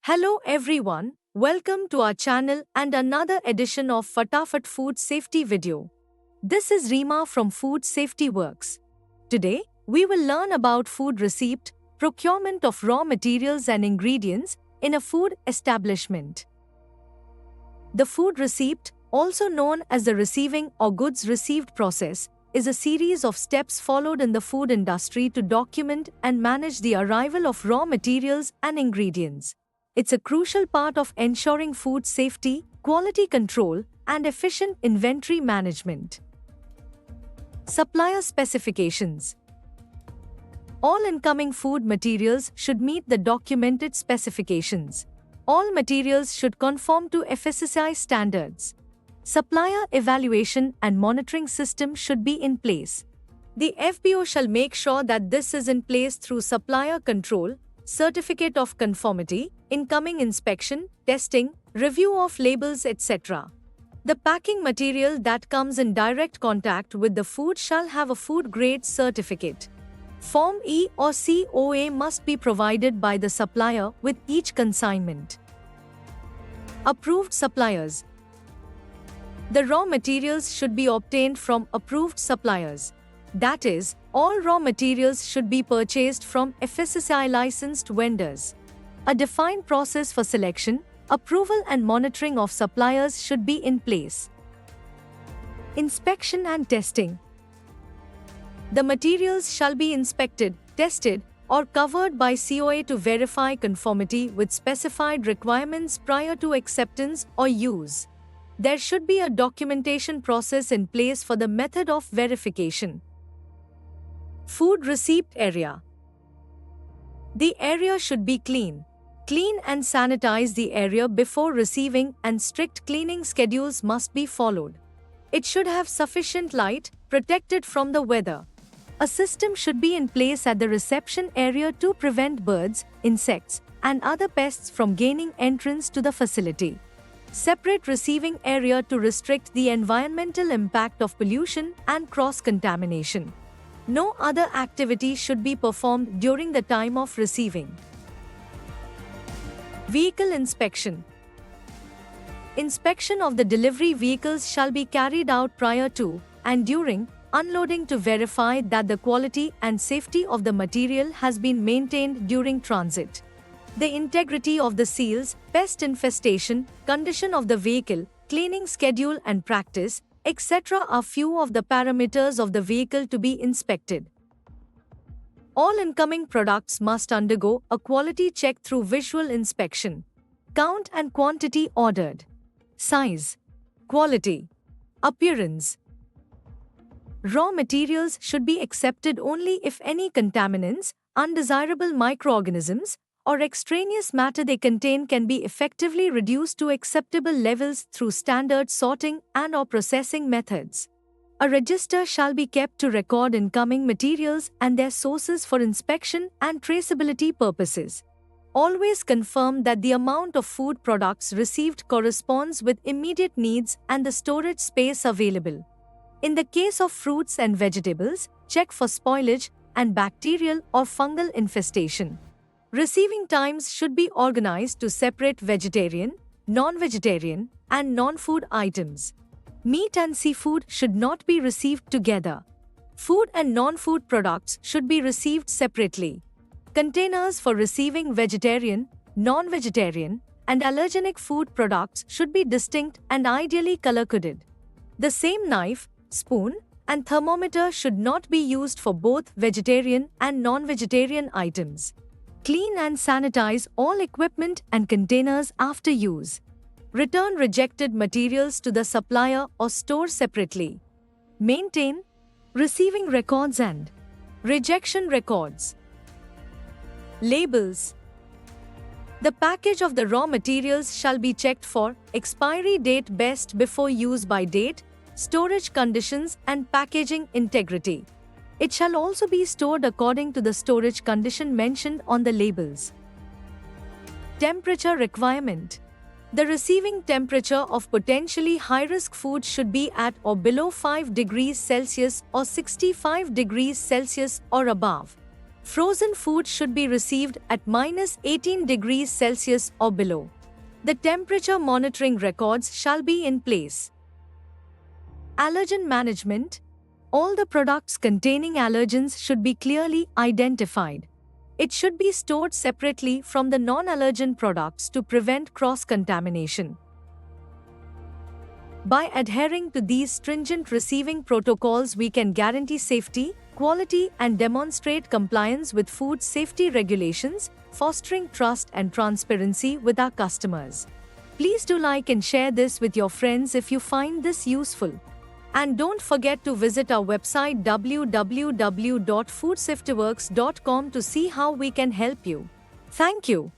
Hello everyone, welcome to our channel and another edition of Fatafat Food Safety video. This is Reema from Food Safety Works. Today, we will learn about food receipt, procurement of raw materials and ingredients in a food establishment. The food receipt, also known as the receiving or goods received process, is a series of steps followed in the food industry to document and manage the arrival of raw materials and ingredients. It's a crucial part of ensuring food safety, quality control, and efficient inventory management. Supplier specifications. All incoming food materials should meet the documented specifications. All materials should conform to FSSAI standards. Supplier evaluation and monitoring system should be in place. The FBO shall make sure that this is in place through supplier control, certificate of conformity, incoming inspection, testing, review of labels, etc. The packing material that comes in direct contact with the food shall have a food grade certificate. Form E or COA must be provided by the supplier with each consignment. Approved suppliers. The raw materials should be obtained from approved suppliers. That is, all raw materials should be purchased from FSSAI licensed vendors. A defined process for selection, approval and monitoring of suppliers should be in place. Inspection and testing. The materials shall be inspected, tested, or covered by COA to verify conformity with specified requirements prior to acceptance or use. There should be a documentation process in place for the method of verification. Food receipt area. The area should be clean. Clean and sanitize the area before receiving, and strict cleaning schedules must be followed. It should have sufficient light, protected from the weather. A system should be in place at the reception area to prevent birds, insects, and other pests from gaining entrance to the facility. Separate receiving area to restrict the environmental impact of pollution and cross-contamination. No other activity should be performed during the time of receiving. Vehicle inspection. Inspection of the delivery vehicles shall be carried out prior to and during unloading to verify that the quality and safety of the material has been maintained during transit. The integrity of the seals, pest infestation, condition of the vehicle, cleaning schedule and practice, etc. are few of the parameters of the vehicle to be inspected. All incoming products must undergo a quality check through visual inspection. Count and quantity ordered. Size. Quality. Appearance. Raw materials should be accepted only if any contaminants, undesirable microorganisms, or extraneous matter they contain can be effectively reduced to acceptable levels through standard sorting and/or processing methods. A register shall be kept to record incoming materials and their sources for inspection and traceability purposes. Always confirm that the amount of food products received corresponds with immediate needs and the storage space available. In the case of fruits and vegetables, check for spoilage and bacterial or fungal infestation. Receiving times should be organized to separate vegetarian, non-vegetarian, and non-food items. Meat and seafood should not be received together. Food and non-food products should be received separately. Containers for receiving vegetarian, non-vegetarian, and allergenic food products should be distinct and ideally color-coded. The same knife, spoon, and thermometer should not be used for both vegetarian and non-vegetarian items. Clean and sanitize all equipment and containers after use. Return rejected materials to the supplier or store separately. Maintain receiving records and rejection records. Labels. The package of the raw materials shall be checked for expiry date, best before use by date, storage conditions, and packaging integrity. It shall also be stored according to the storage condition mentioned on the labels. Temperature requirement. The receiving temperature of potentially high-risk food should be at or below 5 degrees Celsius or 65 degrees Celsius or above. Frozen food should be received at -18 degrees Celsius or below. The temperature monitoring records shall be in place. Allergen management. All the products containing allergens should be clearly identified. It should be stored separately from the non-allergen products to prevent cross-contamination. By adhering to these stringent receiving protocols, we can guarantee safety, quality, and demonstrate compliance with food safety regulations, fostering trust and transparency with our customers. Please do like and share this with your friends if you find this useful. And don't forget to visit our website www.foodsafetyworks.com to see how we can help you. Thank you.